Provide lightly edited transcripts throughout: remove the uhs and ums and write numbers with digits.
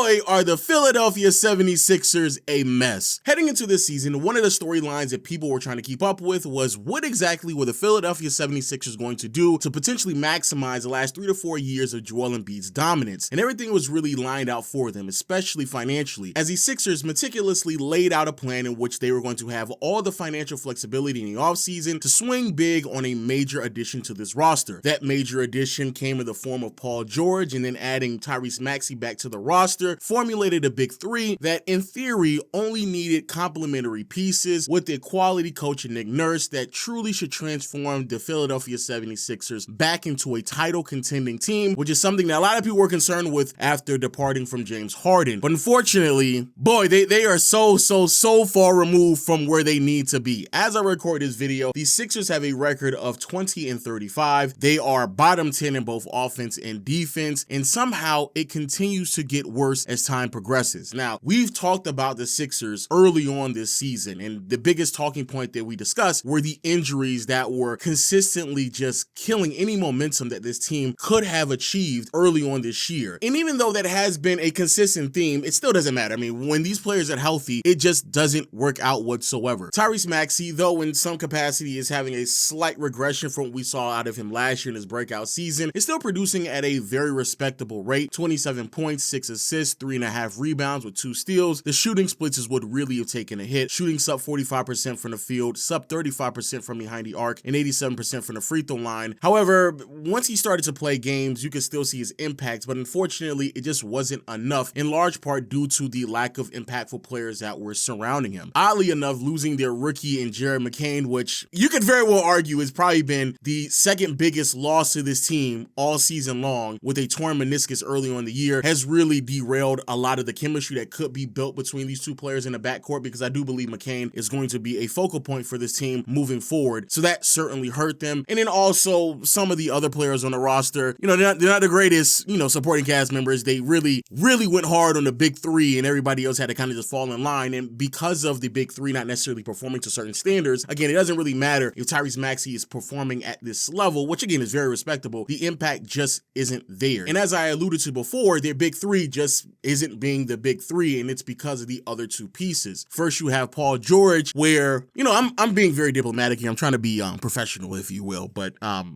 boy, are the Philadelphia 76ers a mess. Heading into this season, one of the storylines that people were trying to keep up with was what exactly were the Philadelphia 76ers going to do to potentially maximize the last 3 to 4 years of Joel Embiid's dominance. And everything was really lined out for them, especially financially, as the Sixers meticulously laid out a plan in which they were going to have all the financial flexibility in the offseason to swing big on a major addition to this roster. That major addition came in the form of Paul George, and then adding Maxey back to the roster formulated a big three that in theory only needed complementary pieces with a quality coach in Nick Nurse that truly should transform the Philadelphia 76ers back into a title contending team, which is something that a lot of people were concerned with after departing from James Harden. But unfortunately, boy, they are so far removed from where they need to be. As I record this video, the Sixers have a record of 20-35. They are bottom 10 in both offense and defense, and somehow it continues to get worse as time progresses. Now, we've talked about the Sixers early on this season, and the biggest talking point that we discussed were the injuries that were consistently just killing any momentum that this team could have achieved early on this year. And even though that has been a consistent theme, it still doesn't matter. I mean, when these players are healthy, it just doesn't work out whatsoever. Maxey, though in some capacity is having a slight regression from what we saw out of him last year in his breakout season, is still producing at a very respectable rate: 27 points, 6 assists, 3.5 rebounds with 2 steals. The shooting splits is what really have taken a hit, shooting sub 45% from the field, sub 35% from behind the arc, and 87% from the free throw line. However, once he started to play games, you could still see his impact, but unfortunately, it just wasn't enough, in large part due to the lack of impactful players that were surrounding him. Oddly enough, losing their rookie in Jared McCain, which you could very well argue has probably been the second biggest loss to this team all season long, with a torn meniscus early on in the year, has really derailed a lot of the chemistry that could be built between these two players in the backcourt, because I do believe McCain is going to be a focal point for this team moving forward. So that certainly hurt them. And then also some of the other players on the roster, they're not the greatest, supporting cast members. They really went hard on the big three, and everybody else had to kind of just fall in line. And because of the big three not necessarily performing to certain standards, again, it doesn't really matter if Maxey is performing at this level, which again is very respectable. The impact just isn't there. And as I alluded to before, their big three just isn't being the big three, and it's because of the other two pieces. First, you have Paul George, where, I'm being very diplomatic here. I'm trying to be professional, if you will, but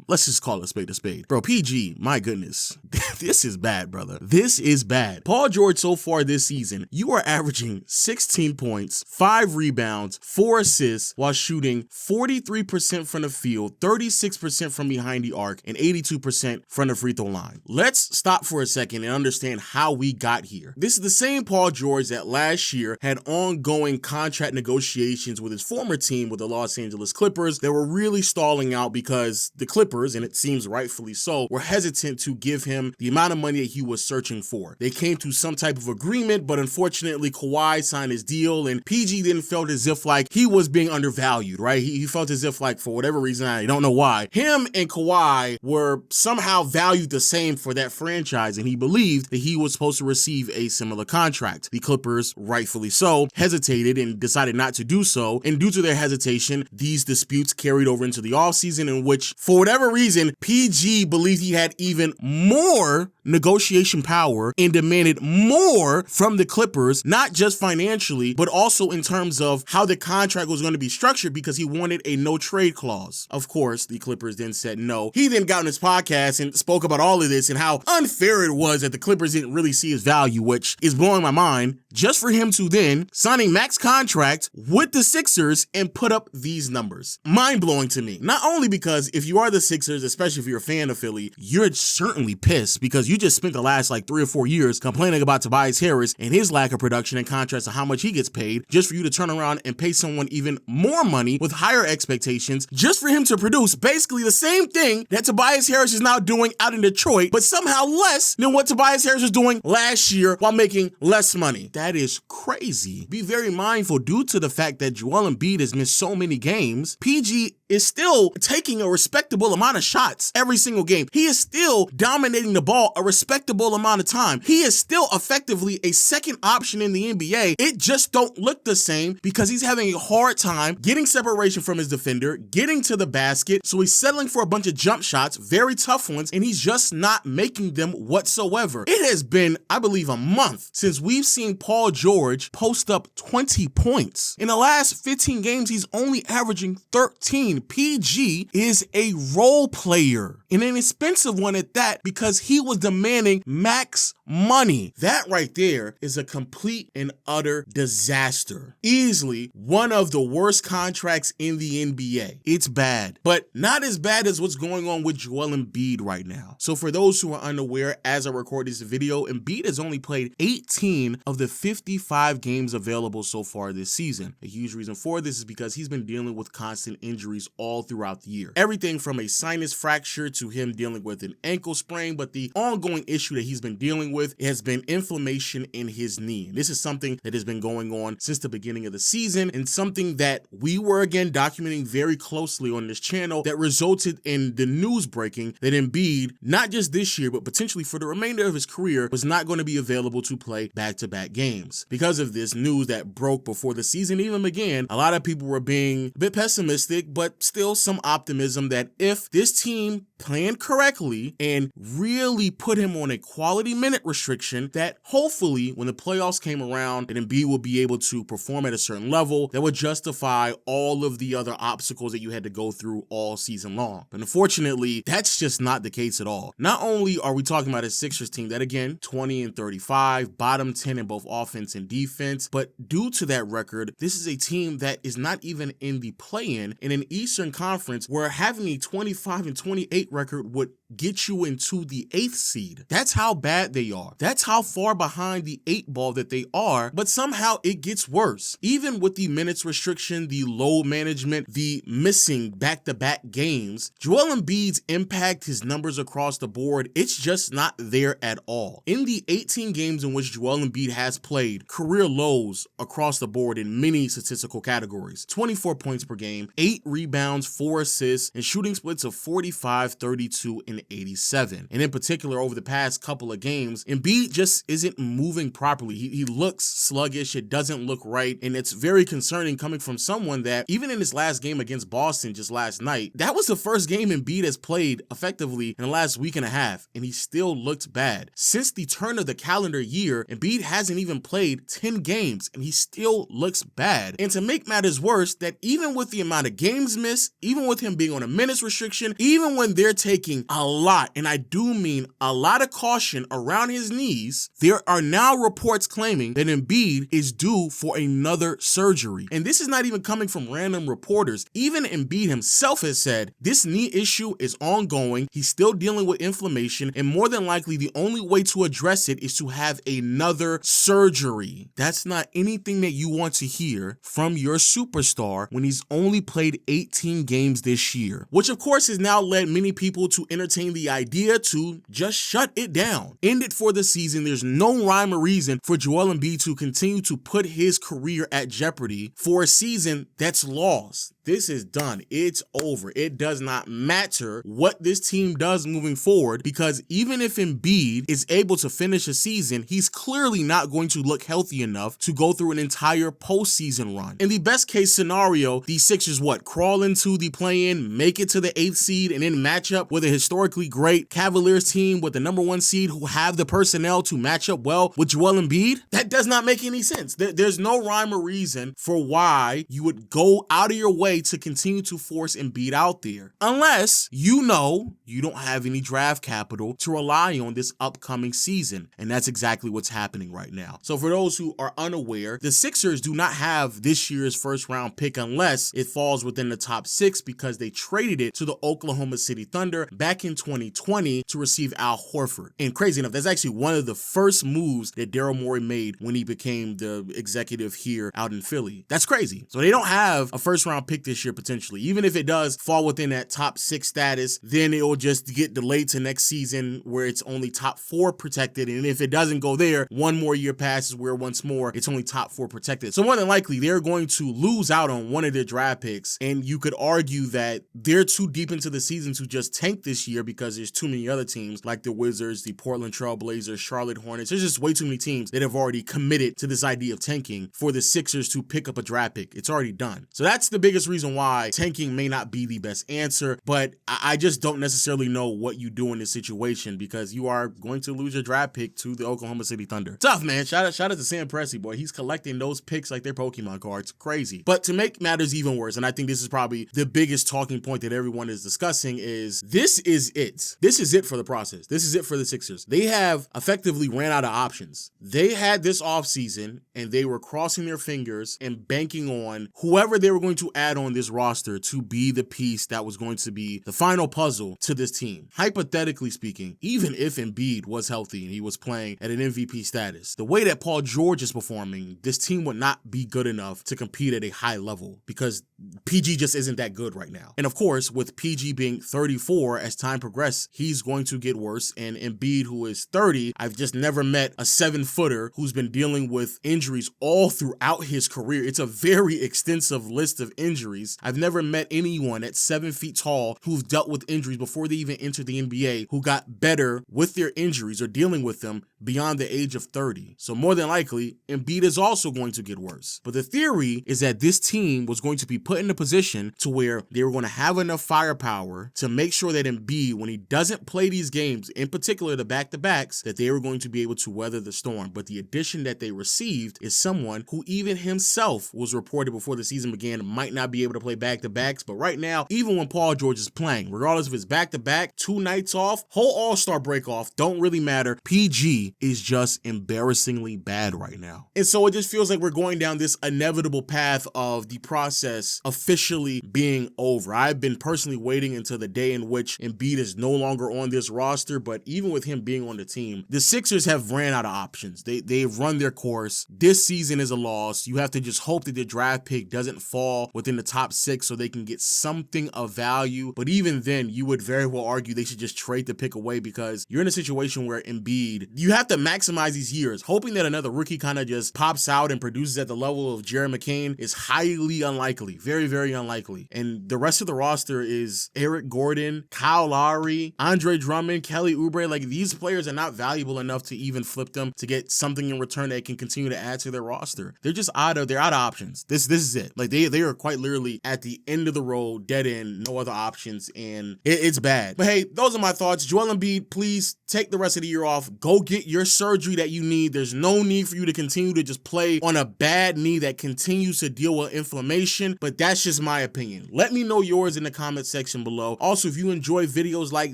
let's just call it a spade a spade. Bro, PG, my goodness, this is bad, brother. This is bad. Paul George, so far this season, you are averaging 16 points, 5 rebounds, 4 assists, while shooting 43% from the field, 36% from behind the arc, and 82% from the free throw line. Let's stop for a second and understand how we got here. This is the same Paul George that last year had ongoing contract negotiations with his former team with the Los Angeles Clippers that were really stalling out because the Clippers, and it seems rightfully so, were hesitant to give him the amount of money that he was searching for. They came to some type of agreement, but unfortunately Kawhi signed his deal, and PG then felt as if like he was being undervalued, right? He felt as if like, for whatever reason, I don't know why, him and Kawhi were somehow valued the same for that franchise, and he believed that he was supposed to receive a similar contract. The Clippers, rightfully so, hesitated and decided not to do so, and due to their hesitation, these disputes carried over into the offseason, in which, for whatever reason, PG believed he had even more negotiation power and demanded more from the Clippers, not just financially, but also in terms of how the contract was going to be structured, because he wanted a no trade clause. Of course, the Clippers then said no. He then got on his podcast and spoke about all of this and how unfair it was that the Clippers didn't really see his value, which is blowing my mind, just for him to then sign a max contract with the Sixers and put up these numbers. Mind-blowing to me. Not only because if you are the Sixers, especially if you're a fan of Philly, you're certainly pissed because you just spent the last 3 or 4 years complaining about Tobias Harris and his lack of production in contrast to how much he gets paid, just for you to turn around and pay someone even more money with higher expectations just for him to produce basically the same thing that Tobias Harris is now doing out in Detroit, but somehow less than what Tobias Harris was doing last year while making less money. That is crazy. Be very mindful, due to the fact that Joel Embiid has missed so many games, PG is still taking a respectable amount of shots every single game. He is still dominating the ball a respectable amount of time. He is still effectively a second option in the NBA. It just don't look the same because he's having a hard time getting separation from his defender, getting to the basket, so he's settling for a bunch of jump shots, very tough ones, and he's just not making them whatsoever. It has been, I believe, a month since we've seen Paul George post up 20 points. In the last 15 games, he's only averaging 13. PG is a role player, and an expensive one at that, because he was demanding max money. That right there is a complete and utter disaster. Easily one of the worst contracts in the NBA. It's bad, but not as bad as what's going on with Joel Embiid right now. So for those who are unaware, as I record this video, Embiid has only played 18 of the 55 games available so far this season. A huge reason for this is because he's been dealing with constant injuries all throughout the year. Everything from a sinus fracture to him dealing with an ankle sprain, but the ongoing issue that he's been dealing with has been inflammation in his knee. And this is something that has been going on since the beginning of the season, and something that we were again documenting very closely on this channel that resulted in the news breaking that Embiid, not just this year, but potentially for the remainder of his career, was not going to be available to play back-to-back games. Because of this news that broke before the season even began, a lot of people were being a bit pessimistic, but still some optimism that if this team planned correctly and really put him on a quality minute restriction, that hopefully when the playoffs came around, that Embiid will be able to perform at a certain level that would justify all of the other obstacles that you had to go through all season long. But unfortunately, that's just not the case at all. Not only are we talking about a Sixers team that, again, 20-35, bottom 10 in both offense and defense, but due to that record, this is a team that is not even in the play-in in an Eastern Conference where having a 25-28 record would get you into the 8th seed. That's how bad they are. That's how far behind the 8 ball that they are, but somehow it gets worse. Even with the minutes restriction, the load management, the missing back-to-back games, Joel Embiid's impact, his numbers across the board, it's just not there at all. In the 18 games in which Joel Embiid has played, career lows across the board in many statistical categories. 24 points per game, 8 rebounds, 4 assists, and shooting splits of 45, 32, and 87. And in particular, over the past couple of games, Embiid just isn't moving properly. He looks sluggish. It doesn't look right. And it's very concerning coming from someone that, even in his last game against Boston just last night, that was the first game Embiid has played effectively in the last week and a half, and he still looked bad. Since the turn of the calendar year, Embiid hasn't even played 10 games, and he still looks bad. And to make matters worse, that even with the amount of games missed, even with him being on a minutes restriction, even when they're taking a lot, and I do mean a lot of caution around his knees, there are now reports claiming that Embiid is due for another surgery. And this is not even coming from random reporters. Even Embiid himself has said this knee issue is ongoing. He's still dealing with inflammation, and more than likely the only way to address it is to have another surgery. That's not anything that you want to hear from your superstar when he's only played 18 games this year, which of course has now led many people to entertain the idea to just shut it down. End it for the season. There's no rhyme or reason for Joel Embiid to continue to put his career at jeopardy for a season that's lost. This is done. It's over. It does not matter what this team does moving forward, because even if Embiid is able to finish a season, he's clearly not going to look healthy enough to go through an entire postseason run. In the best case scenario, the Sixers crawl into the play-in, make it to the 8th seed, and then match up with a historically great Cavaliers team with the #1 seed who have the personnel to match up well with Joel Embiid. That does not make any sense. There's no rhyme or reason for why you would go out of your way to continue to force Embiid out there, unless you know you don't have any draft capital to rely on this upcoming season. And that's exactly what's happening right now. So for those who are unaware, the Sixers do not have this year's first round pick unless it falls within the top 6, because they traded it to the Oklahoma City Thunder back in in 2020 to receive Al Horford. And crazy enough, that's actually one of the first moves that Daryl Morey made when he became the executive here out in Philly. That's crazy. So they don't have a first round pick this year potentially. Even if it does fall within that top 6 status, then it will just get delayed to next season where it's only top 4 protected. And if it doesn't go there, one more year passes where once more it's only top 4 protected. So more than likely they're going to lose out on one of their draft picks. And you could argue that they're too deep into the season to just tank this year because there's too many other teams like the Wizards, the Portland Trail Blazers, Charlotte Hornets. There's just way too many teams that have already committed to this idea of tanking for the Sixers to pick up a draft pick. It's already done. So that's the biggest reason why tanking may not be the best answer, but I just don't necessarily know what you do in this situation because you are going to lose your draft pick to the Oklahoma City Thunder. Tough, man. Shout out to Sam Presti, boy. He's collecting those picks like they're Pokemon cards. Crazy. But to make matters even worse, and I think this is probably the biggest talking point that everyone is discussing, is this is it. This is it for the process. This is it for the Sixers. They have effectively ran out of options. They had this offseason and they were crossing their fingers and banking on whoever they were going to add on this roster to be the piece that was going to be the final puzzle to this team. Hypothetically speaking, even if Embiid was healthy and he was playing at an MVP status, the way that Paul George is performing, this team would not be good enough to compete at a high level because PG just isn't that good right now. And of course, with PG being 34, as time progresses, he's going to get worse. And Embiid, who is 30, I've just never met a 7-footer who's been dealing with injuries all throughout his career. It's a very extensive list of injuries. I've never met anyone at 7 feet tall who's dealt with injuries before they even entered the NBA who got better with their injuries or dealing with them beyond the age of 30. So more than likely, Embiid is also going to get worse. But the theory is that this team was going to be put in a position to where they were going to have enough firepower to make sure that Embiid, when he doesn't play these games, in particular the back-to-backs, that they were going to be able to weather the storm. But the addition that they received is someone who even himself was reported before the season began might not be able to play back-to-backs. But right now, even when Paul George is playing, regardless if it's back-to-back, 2 nights off, whole all-star break off, don't really matter. PG is just embarrassingly bad right now. And so it just feels like we're going down this inevitable path of the process officially being over. I've been personally waiting until the day in which Embiid is no longer on this roster, but even with him being on the team, the Sixers have ran out of options. They've run their course. This season is a loss. You have to just hope that the draft pick doesn't fall within the top 6 so they can get something of value. But even then, you would very well argue they should just trade the pick away because you're in a situation where Embiid, you have to maximize these years. Hoping that another rookie kind of just pops out and produces at the level of Jared McCain is highly unlikely. Very, very unlikely. And the rest of the roster is Eric Gordon, Kyle Lowry, Andre Drummond, Kelly Oubre. Like, these players are not valuable enough to even flip them to get something in return that can continue to add to their roster. They're out of options. This is it. Like, they are quite literally at the end of the road, dead end, no other options, and it's bad. But hey, those are my thoughts. Joel Embiid, please take the rest of the year off. Go get your surgery that you need. There's no need for you to continue to just play on a bad knee that continues to deal with inflammation, but that's just my opinion. Let me know yours in the comment section below. Also, if you enjoy videos like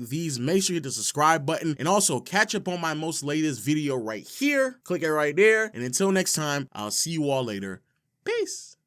these, make sure you hit the subscribe button and also catch up on my most latest video right here. Click it right there. And until next time, I'll see you all later. Peace.